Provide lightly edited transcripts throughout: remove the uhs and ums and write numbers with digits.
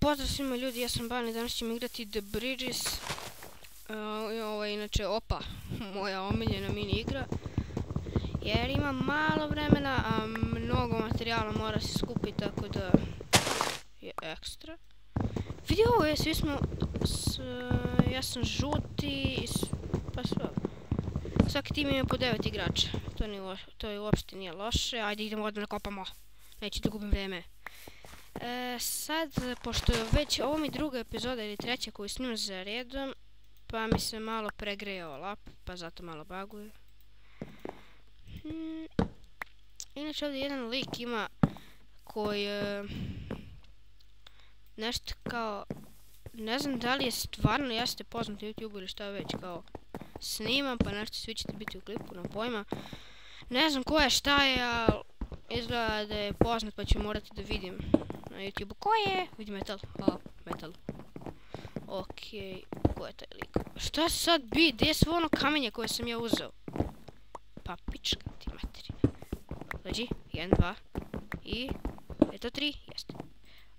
pozdrav svima ljudi, ja sam Bani, danas ćemo igrati The Bridges. Ovo je inače, moja omiljena mini igra. Jer ima malo vremena, a mnogo materijala mora se skupiti, tako da je ekstra. Vidi ovo, svi smo, ja sam žuti, pa sve. Svaki tim ima po 9 igrača, to je uopšte nije loše, ajde idemo odmah da kopamo, neću da gubim vreme. Sad, pošto je već ovo mi druga epizoda ili treća koju snimam za redom, pa mi se malo pregrejao lap, pa zato malo baguje. Inače ovdje jedan lik ima koji nešto kao, ne znam da li je stvarno jeste poznat na YouTube ili šta već, kao snimam pa nešto svi ćete biti u klipu, na pojma. Ne znam ko je, šta je, ali izgleda da je poznat pa ću morati da vidim na YouTube. Ko je? Vidi metal. Metal. Okej, ko je taj lik? Šta se sad bi? Gdje je svo ono kamenje koje sam ja uzeo? Pa pička ti materina. Leđi, 1, 2 i... je to 3? Jeste.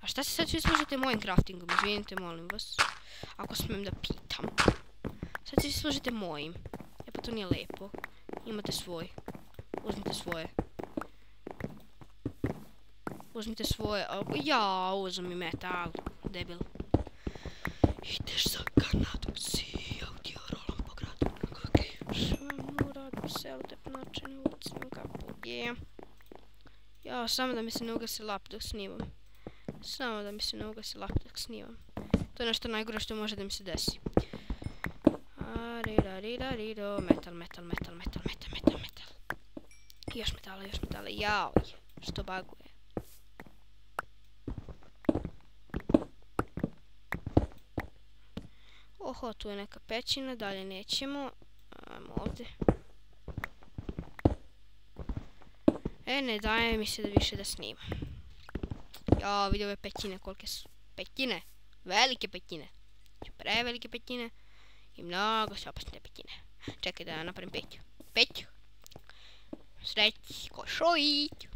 A šta se sad svi služite mojim craftingom? Izvinite, molim vas. Ako smijem da pitam. Sad svi služite mojim. E pa to nije lepo. Imate svoj. Uzmite svoje. Uzmite svoje, ja uzem mi metal, debil. Ideš za Kanadu, si, ja ti rolam po gradu, kakvi. Švemu radu, selu te pnačene ulicima, kako je. Ja, samo da mi se ne ugasi lap dok snimam. Samo da mi se ne ugasi lap dok snimam. To je nešto najgore što može da mi se desi. Metal. Još metala, jao, što baguje. Oho, tu je neka pećina, dalje nećemo. Ajmo ovdje. Ne daje mi se da više da snimam. Ja, vidi ove pećine, kolike su. Pećine, velike pećine. Prevelike pećine. I mnogo su opasne pećine. Čekaj da napravim peću. Peću. Srećko šojić.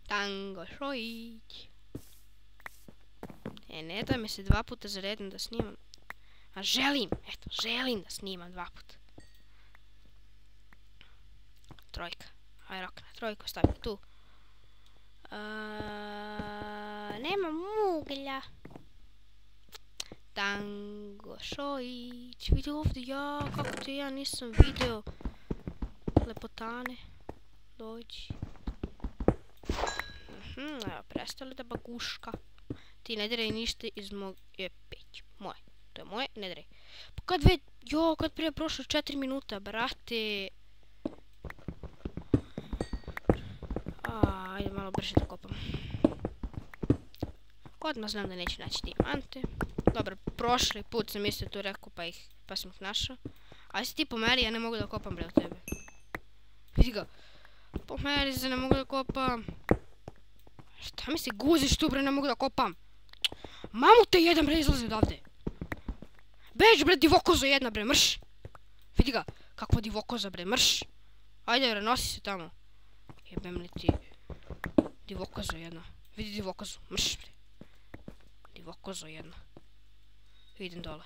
Tango šojić. Ne da mi se 2 puta za redom da snimam. A želim da snimam 2 puta. Trojka. Aj rok na trojku stavim tu. Nemam uglja. Tango šojić. Vidi ovdje ja, kako te ja nisam video. Lepotane. Dođi. Evo, prestali da baguška. Ti ne diraj ništa iz mog... peć. Moje. To je moje, ne diraj. Pa kad prije prošlo 4 minuta, brate. Ajde malo brže da kopam. Odmah znam da neću naći dijamante. Dobro, prošli put sam isto tu rekao pa sam ih našao. Ali si ti pomeri, ja ne mogu da kopam bre od tebe. Vidi ga. Pomeri se, ne mogu da kopam. Šta mi se guziš tu bre, ne mogu da kopam. Mamu te jedan bre, izlazi odavde. Bež bre, divokoza jedna bre, mrš. Vidi ga, kakva divokoza bre, mrš. Ajde bre, nosi se tamo. Jebem li ti. Divokoza jedna. Vidi divokozu, mrš bre. Divokoza jedna. Idem dole.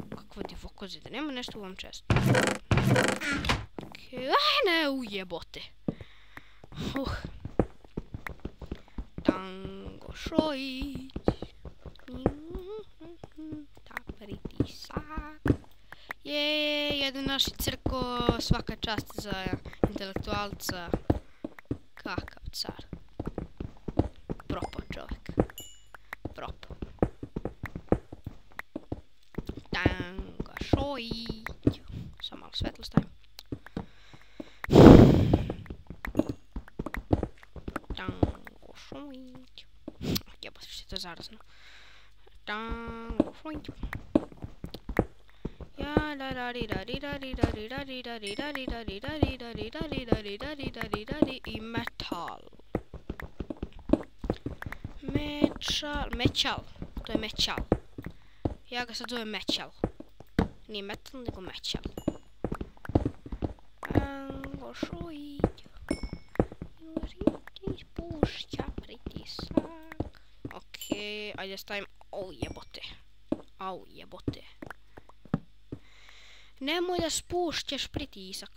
Kakva divokoza, da nema nešto u ovom čestu. Ne, ujebote. Tango šojić. Ta pritisak. Jedan naš crko, svaka čast za intelektualca. Kakav car. Propao čovjek. Propao. Tango šojić. Samo malo svetlo stavim. Tango šojić. Jebote, što je to zarazno. Tango šojić. I metal. Metal. To je metal. Ja ga sad zovem metal. Nije metal, nego metal. Tango šojić. Pušća pritisak. Ok. Okej, ajde stavim. Au jebote. Au jebote. Nemoj da spušćeš pritisak.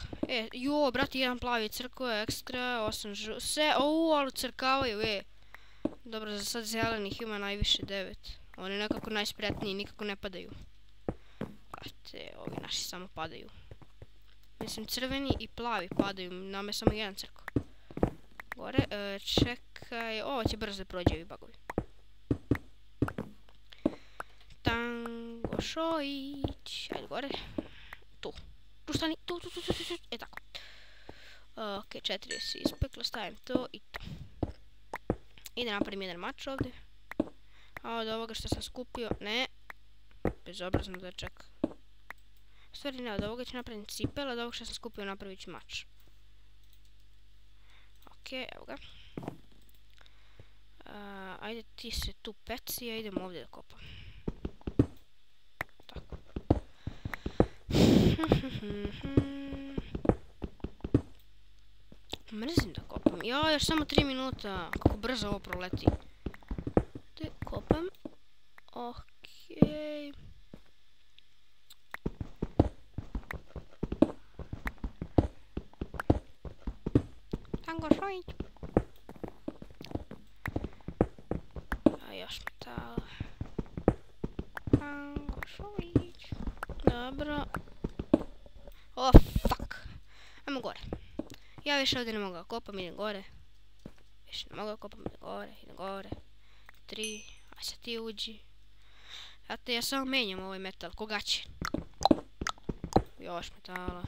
Jo, brati, jedan plavi crkvo je ekstra, 8 sve, ali crkavaju, Dobro, za sad zelenih ima najviše 9. Oni nekako najspretniji, nikako ne padaju. Brate, ovi naši samo padaju. Mislim, crveni i plavi padaju, nam je samo jedan crkvo. Gore, čekaj, ovo će brzo prođe ovi bagovi. Tango Šojić, ajde gore. Tu stani, tu, tako. Ok, 4 si ispekla, stavim to i to. I da napravim jedan mač ovdje. A od ovoga što sam skupio, ne. Bezobrazno da čeka. U stvari ne, od ovoga ću napraviti cipel, od ovoga što sam skupio napravit ću mač. Ok, evo ga. Ajde ti se tu peci, a idemo ovdje da kopam. Tako. Mrzim da kopam. Ja, još samo 3 minuta. Kako brzo ovo proleti. Te kopam. Okej. Tango Šojić. A još metala. Tango Šojić. Dobro. Oh, fuck. Ajmo gore. Ja više ovdje ne mogu da kopam, idem gore. Više ne mogu da kopam, idem gore. 3, aj sad ti uđi. Znate, ja samo menjam ovaj metal, koga će. Još metala.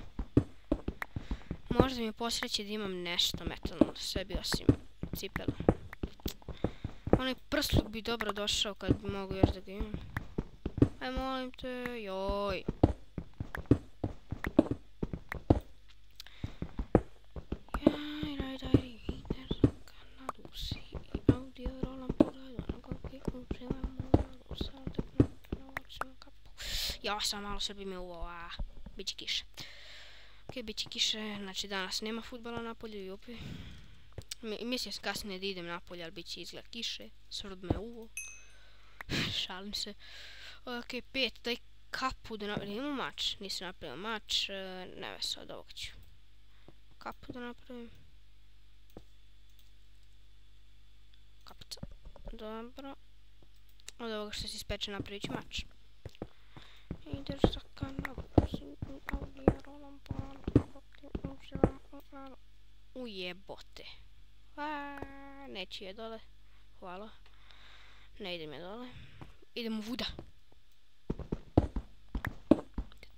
Možda mi je posreće da imam nešto metalno, sve bi osim cipela. Onaj prsluk bi dobro došao kad bi mogu još da ga imam. Aj molim te, joj. Ja sam malo srbi me uvo, bit će kiše. Ok, bit će kiše, znači danas nema futbala napolju i opet. Mislio sam kasnije da idem napolje, ali bit će izgled kiše. Srb me uvo. Šalim se. Ok, 5, daj kapu da napravim. Imam mač, nisam napravio mač, ne vese od ovoga ću. Kapu da napravim. Kapuca. Dobro. Od ovoga što se ispeče napravit ću mač. Ideš za kanal. Ujebote. Neću je dole. Hvala. Ne idem je dole. Idem u vuda.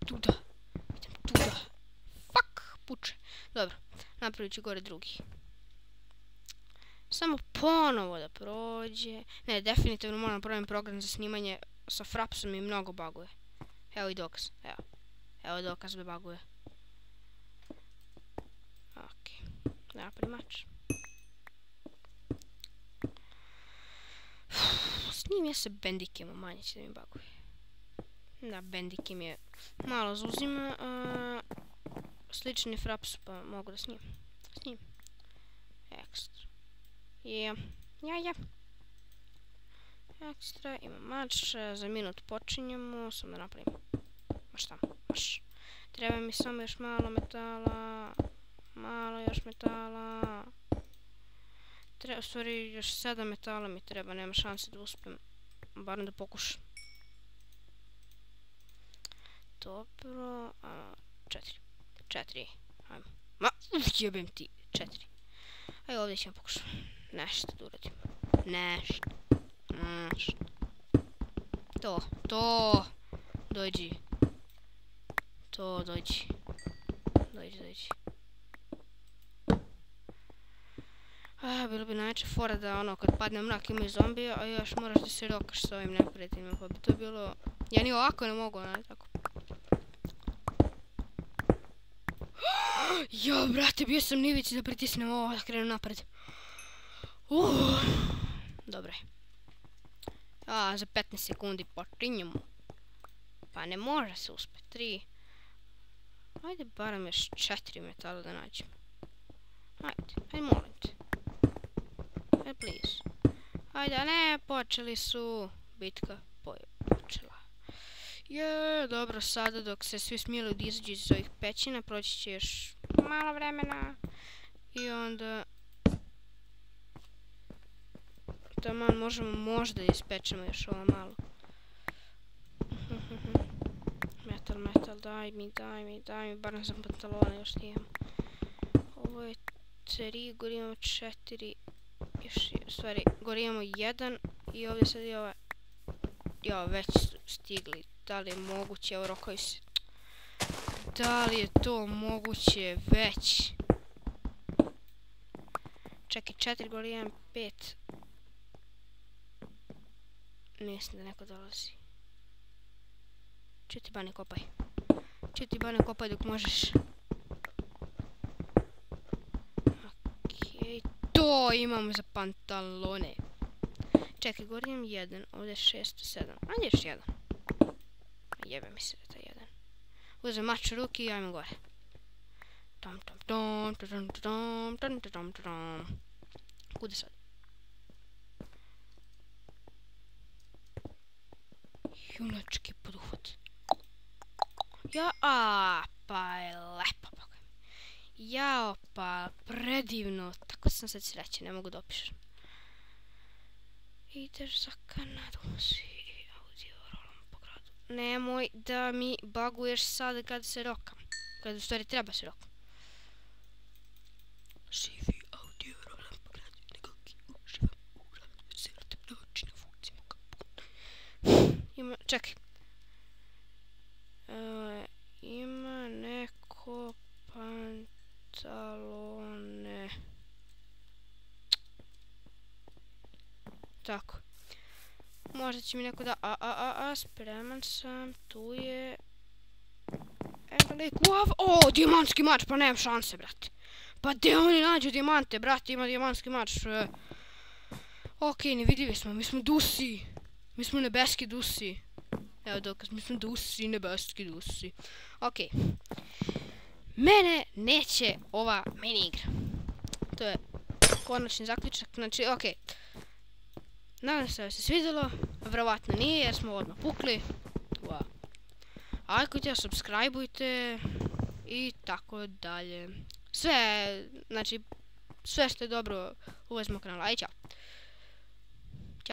Tuda. Idem tuda. Fuck. Puče. Dobro. Napravit ću gore drugi. Samo ponovo da prođe. Ne, definitivno moram napraviti program za snimanje sa frapsom i mnogo baguje. Evo i dokaz. Evo dokaz da baguje. Ok. Napravim mač. Snimio se Bandicamom, manje će da mi baguje. Da, Bandicam je malo zauzima. Slični fraps pa mogu da snimim. Ekstra. Ja. Ekstra, imam mač, za minut počinjemo, samo da napravim. Maš tamo, maš. Treba mi samo još malo metala. Malo još metala. U stvari još 7 metala mi treba, nema šanse da uspijem. Barem da pokušam. Dobro, 4. Ajmo. Ma, jebem ti, 4. Ajde ovdje ćemo pokušati. Nešto da uradim. Nešto. To. Dođi. Dođi. Bilo bi najveća fora da ono, kad padne mrak imaju zombije, a još moraš da se rokaš s ovim neprijateljima, pa bi to bilo... Ja ni ovako ne mogu, ne, tako. Jo, brate, bio sam nivici da pritisnem ovo, da krenem napred. Dobro je. Za 15 sekundi počinjemo. Pa ne može se uspjeti. 3. Ajde barem još 4 metala da nađem. Ajde molim te. Please. Ajde, a ne, počeli su. Bitka počela. Je, dobro, sada dok se svi smijeli da izađu iz ovih pećina, proći će još malo vremena. I onda... taman možemo možda ispečemo još ovo malo. Metal, daj mi, barem za pantalone još imam. Ovo je 3, gore imamo 4, još je, u stvari, gore imamo 1 i ovdje sad je ova... Jo, već su stigli, da li je moguće, evo rokovi se... Da li je to moguće već? Čekaj, 4, gore imam 5. Mislim da neko dolazi. Čuti Bane, kopaj. Čuti Bane, kopaj dok možeš. Okej, to imamo za pantalone. Čekaj, gore imam 1, ovdje je 6, 7. Ajde još 1. Jebe mi se da je to 1. Uzem mač u ruki i ajmo gore. Kude sad? Junački poduhvat. Ja, pa je lepo. Jao, pa predivno. Tako sam sad srećen, ne mogu da opišem. Ideš za Kanadu, svi audio rolom po gradu. Nemoj da mi baguješ sad kad se rokam. Kad u stvari treba se rokam. Svi audio rolom po gradu. Nekaki uživam u gradu. Sirate noći na funkciju kaput. Čekaj. Ima neko pantalone. Tako. Možda će mi neko da... spreman sam, tu je... Evo lik, o, dijamantski mač, pa nemam šanse, brate. Pa gdje oni nađu dijamante, brate, ima dijamantski mač. Okej, nevidljivi smo, mi smo dusi. Mi smo nebeski dusi. Evo dokaz, mi smo dusi, nebeski dusi. Okej. Mene neće ova mini igra. To je konačni zaključak, znači, okej. Nadam se da se svidjelo, vjerovatno nije jer smo odmah pukli. Lajkujte, subscribeujte i tako dalje. Sve, znači, sve što je dobro uvez moj kanal. Aj, čao.